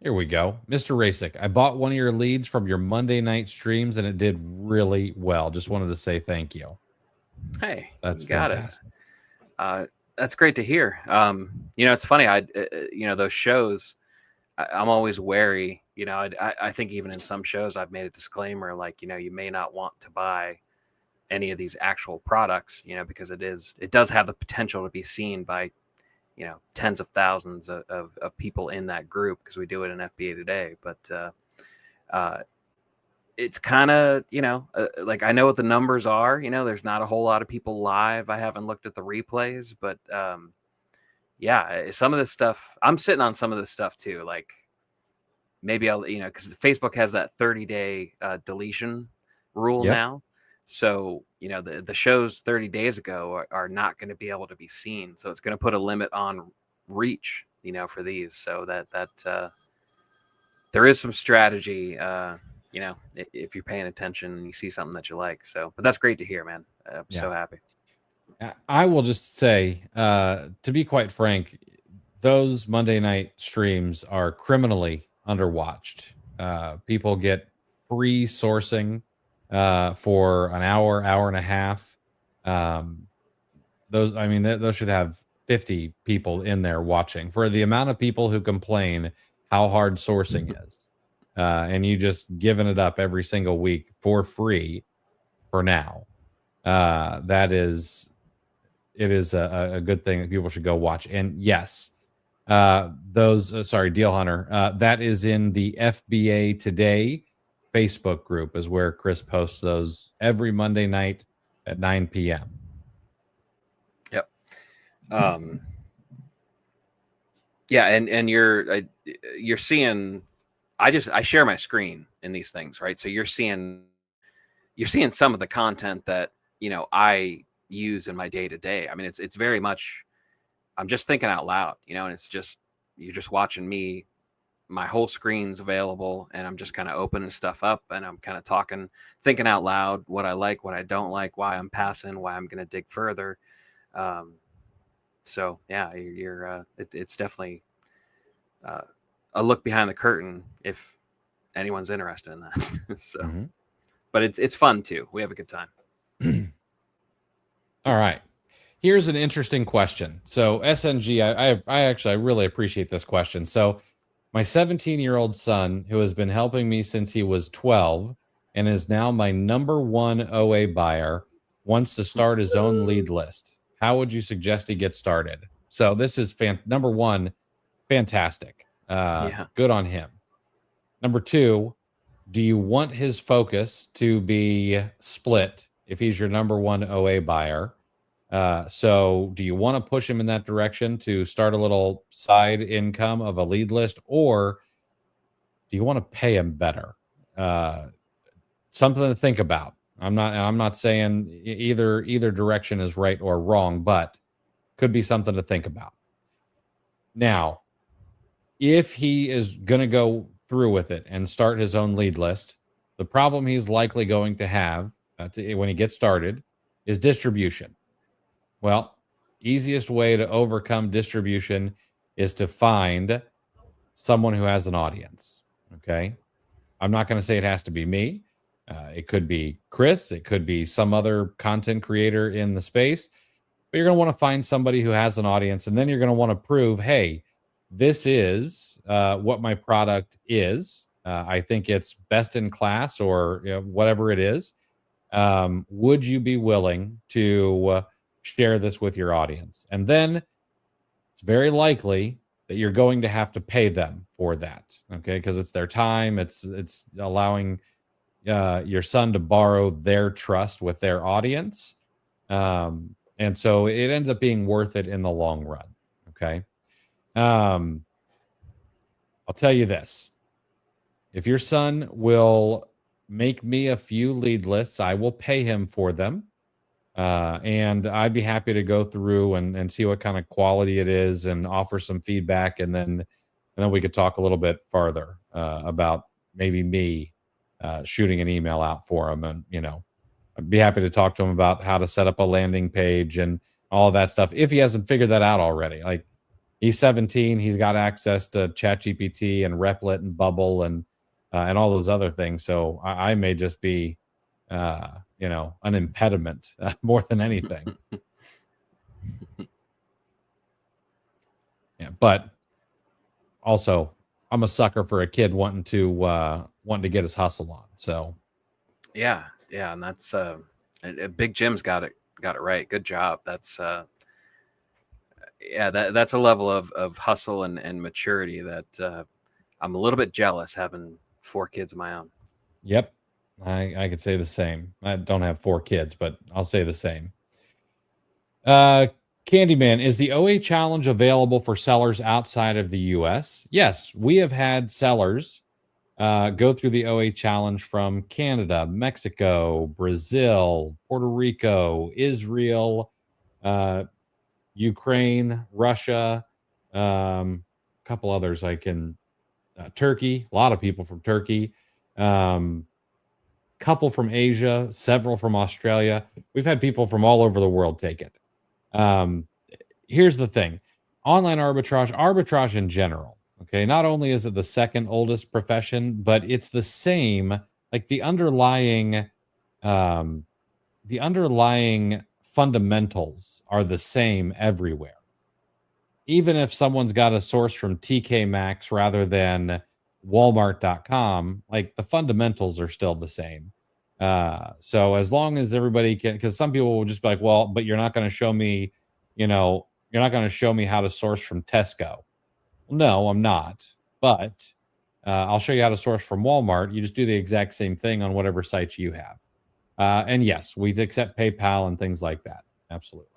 Here we go. Mr. Rasic, I bought one of your leads from your Monday night streams and it did really well. Just wanted to say thank you. Hey, that's fantastic. That's great to hear. It's funny. Those shows, I'm always wary You know, I think even in some shows I've made a disclaimer like, you know, you may not want to buy any of these actual products, you know, because it does have the potential to be seen by, you know, tens of thousands of people in that group, because we do it in FBA today. But it's kind of, you know, like I know what the numbers are. You know, there's not a whole lot of people live. I haven't looked at the replays, but yeah, some of this stuff, I'm sitting on some of this stuff too. Like maybe I'll, you know, because Facebook has that 30-day deletion rule Yep. now. So, you know, the shows 30 days ago are not going to be able to be seen. So it's going to put a limit on reach, you know, for these. So that there is some strategy, you know, if you're paying attention and you see something that you like. So, but that's great to hear, man. I'm Yeah. so happy. I will just say, to be quite frank, those Monday night streams are criminally underwatched. People get free sourcing for an hour, hour and a half. Um, those, I mean, those should have 50 people in there watching for the amount of people who complain how hard sourcing is. And you just giving it up every single week for free for now. That is it is a good thing that people should go watch. And yes, sorry, Deal Hunter, that is in the FBA Today Facebook group, is where Chris posts those every Monday night at 9 p.m. Yep. Yeah, and you're seeing. I share my screen in these things, right? So you're seeing some of the content that, you know, I use in my day to day. I mean, it's very much, I'm just thinking out loud, you know, and it's just, you're just watching me, my whole screen's available, and I'm just kind of opening stuff up, and I'm kind of talking, thinking out loud, what I like, what I don't like, why I'm passing, why I'm going to dig further. So yeah, it's definitely a look behind the curtain if anyone's interested in that. So, Mm-hmm. but it's fun too. We have a good time. All right. Here's an interesting question. So SNG, I really appreciate this question. So my 17-year-old son, who has been helping me since he was 12 and is now my number one OA buyer, wants to start his own lead list. How would you suggest he get started? So this is number one, fantastic. Yeah. Good on him. Number two, do you want his focus to be split if he's your number one OA buyer? So do you want to push him in that direction to start a little side income of a lead list, or do you want to pay him better? Something to think about. I'm not saying either direction is right or wrong, but could be something to think about. Now, if he is going to go through with it and start his own lead list, the problem he's likely going to have when he gets started is distribution. Well, easiest way to overcome distribution is to find someone who has an audience. Okay. I'm not going to say it has to be me. It could be Chris. It could be some other content creator in the space. But you're going to want to find somebody who has an audience. And then you're going to want to prove, hey, this is what my product is. I think it's best in class, or whatever it is. Would you be willing to share this with your audience? And then it's very likely that you're going to have to pay them for that. Okay. Because it's their time. It's allowing your son to borrow their trust with their audience. And so it ends up being worth it in the long run. Okay. I'll tell you this. If your son will make me a few lead lists, I will pay him for them. And I'd be happy to go through and see what kind of quality it is and offer some feedback. And then we could talk a little bit farther about maybe me shooting an email out for him. And, I'd be happy to talk to him about how to set up a landing page and all of that stuff if he hasn't figured that out already. Like, he's 17, he's got access to ChatGPT and Replit and Bubble and all those other things. So I may just be an impediment more than anything. Yeah, but also I'm a sucker for a kid wanting to get his hustle on. So Yeah, and that's Big Jim's got it right. Good job. That's that's a level of hustle and maturity that I'm a little bit jealous having 4 kids of my own. yep, I could say the same. I don't have 4 kids, but I'll say the same. Uh, Candyman, is the OA challenge available for sellers outside of the US? Yes, we have had sellers go through the OA challenge from Canada, Mexico, Brazil, Puerto Rico, Israel, uh, Ukraine, Russia, a couple others Turkey, a lot of people from Turkey, couple from Asia, several from Australia. We've had people from all over the world take it. Um, Here's the thing: online arbitrage in general. Okay, not only is it the second oldest profession, but it's the same. Like um, the underlying fundamentals are the same everywhere. Even if someone's got a source from TK Maxx rather than Walmart.com, like the fundamentals are still the same. So as long as everybody can, because some people will just be like, well, but you're not going to show me, you're not going to show me how to source from Tesco. No, I'm not. But I'll show you how to source from Walmart. You just do the exact same thing on whatever sites you have. And yes, we accept PayPal and things like that. Absolutely.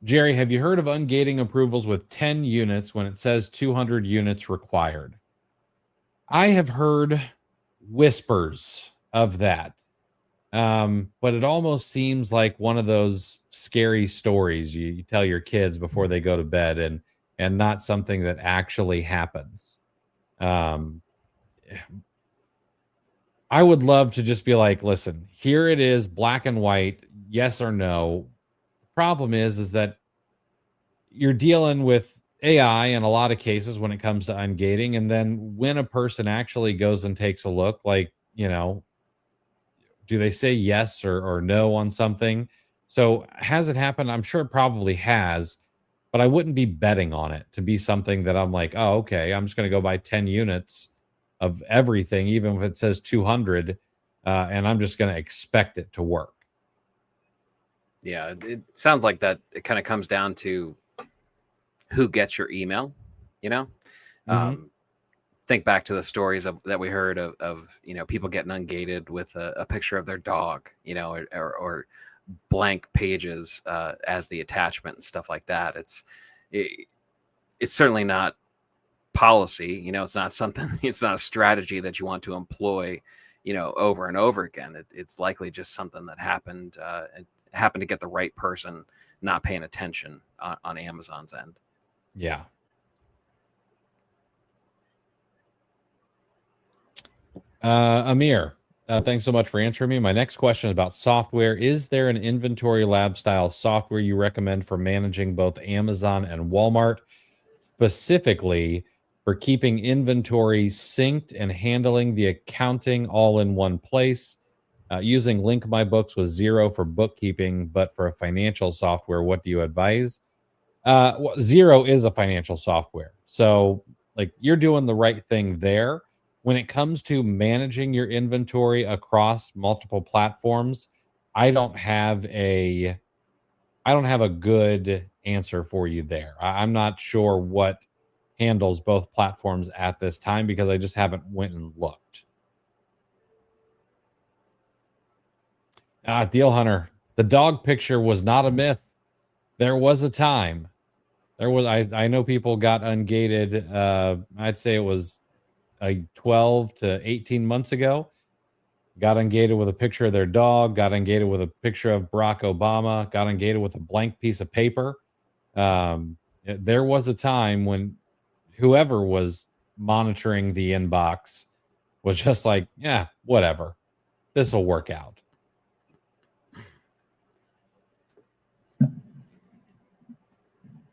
Jerry, have you heard of ungating approvals with 10 units when it says 200 units required? I have heard whispers of that. But it almost seems like one of those scary stories you tell your kids before they go to bed and not something that actually happens. Um, I would love to just be like, listen, here it is, black and white, yes or no. The problem is that you're dealing with AI in a lot of cases when it comes to ungating. And then when a person actually goes and takes a look, like, do they say yes or no on something? So has it happened? I'm sure it probably has, but I wouldn't be betting on it to be something that I'm like, oh, okay, I'm just going to go buy 10 units of everything, even if it says 200, and I'm just going to expect it to work. Yeah, it sounds like that. It kind of comes down to who gets your email, you know? Mhm. Think back to the stories that we heard of people getting ungated with a picture of their dog, or blank pages as the attachment and stuff like that. It's certainly not policy. It's not something. It's not a strategy that you want to employ, over and over again. It's likely just something that happened. It happened to get the right person not paying attention on Amazon's end. Yeah. Amir, thanks so much for answering me. My next question is about software. Is there an inventory lab style software you recommend for managing both Amazon and Walmart, specifically for keeping inventory synced and handling the accounting all in one place? Using Link My Books with Zero for bookkeeping, but for a financial software, what do you advise? Zero is a financial software. So, like, you're doing the right thing there. When it comes to managing your inventory across multiple platforms, I don't have a I don't have a good answer for you there. I'm not sure what handles both platforms at this time because I just haven't went and looked. Deal Hunter, the dog picture was not a myth. There was a time. I know people got ungated. I'd say it was 12 to 18 months ago. Got ungated with a picture of their dog, got ungated with a picture of Barack Obama, got ungated with a blank piece of paper. There was a time when whoever was monitoring the inbox was just like, yeah, whatever. This will work out.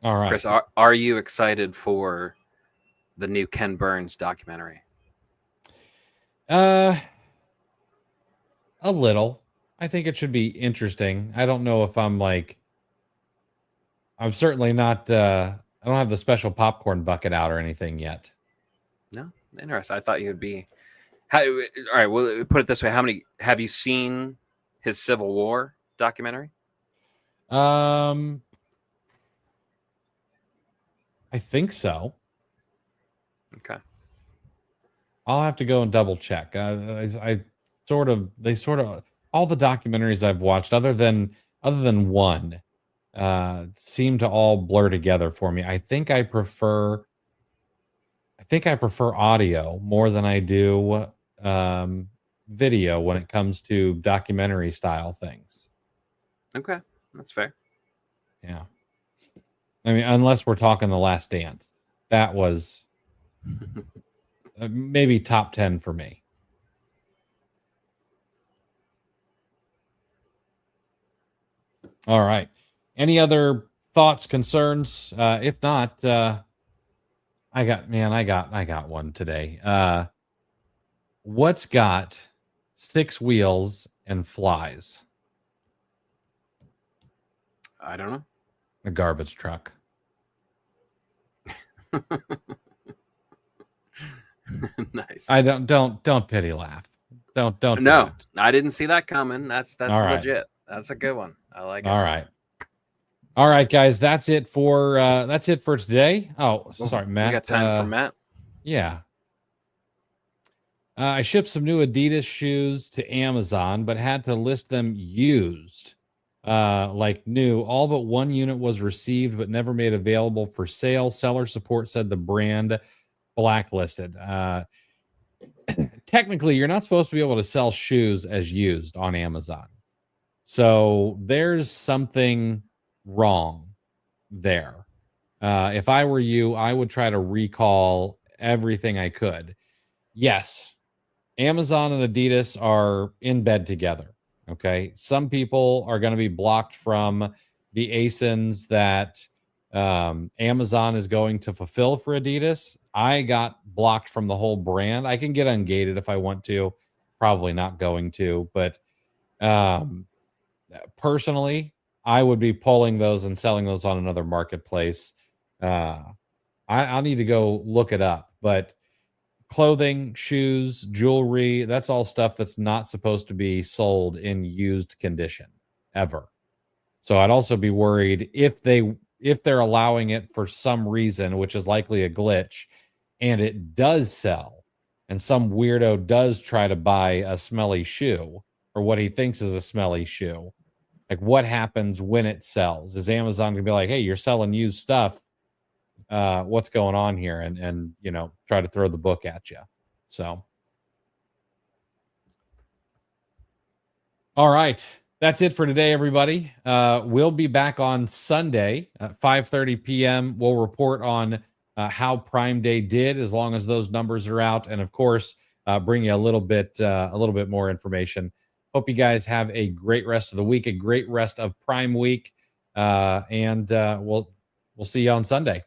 All right. Chris, are you excited for the new Ken Burns documentary? A little. I think it should be interesting. I don't know if I'm certainly not I don't have the special popcorn bucket out or anything yet. No, interesting. I thought you'd be. All right. Well, put it this way: how many have you seen his Civil War documentary? I think so. Okay. I'll have to go and double check. I sort of all the documentaries I've watched, other than one, seem to all blur together for me. I think I prefer audio more than I do video when it comes to documentary style things. Okay, that's fair. Yeah. I mean, unless we're talking The Last Dance, that was maybe top 10 for me. All right. Any other thoughts, concerns? If not, I got one today. What's got 6 wheels and flies? I don't know. A garbage truck. Nice. I don't pity laugh. Don't. No, I didn't see that coming. That's All right. legit. That's a good one. I like it. All right, guys. That's it for today. Oh, sorry, Matt. We got time for Matt. Yeah. I shipped some new Adidas shoes to Amazon, but had to list them used, like new. All but one unit was received, but never made available for sale. Seller support said the brand blacklisted. Technically, you're not supposed to be able to sell shoes as used on Amazon. So there's something wrong there. If I were you, I would try to recall everything I could. Yes, Amazon and Adidas are in bed together. Okay. Some people are going to be blocked from the ASINs that Amazon is going to fulfill for Adidas. I got blocked from the whole brand. I can get ungated if I want to, probably not going to, but personally, I would be pulling those and selling those on another marketplace. I'll need to go look it up, but clothing, shoes, jewelry, that's all stuff that's not supposed to be sold in used condition ever. So I'd also be worried if they're allowing it for some reason, which is likely a glitch, and it does sell, and some weirdo does try to buy a smelly shoe or what he thinks is a smelly shoe. Like, what happens when it sells? Is Amazon gonna be like, hey, you're selling used stuff? What's going on here? And try to throw the book at you. So, all right. That's it for today, everybody. We'll be back on Sunday at 5:30 p.m. We'll report on how Prime Day did, as long as those numbers are out, and of course, bring you a little bit more information. Hope you guys have a great rest of the week, a great rest of Prime Week, and we'll see you on Sunday.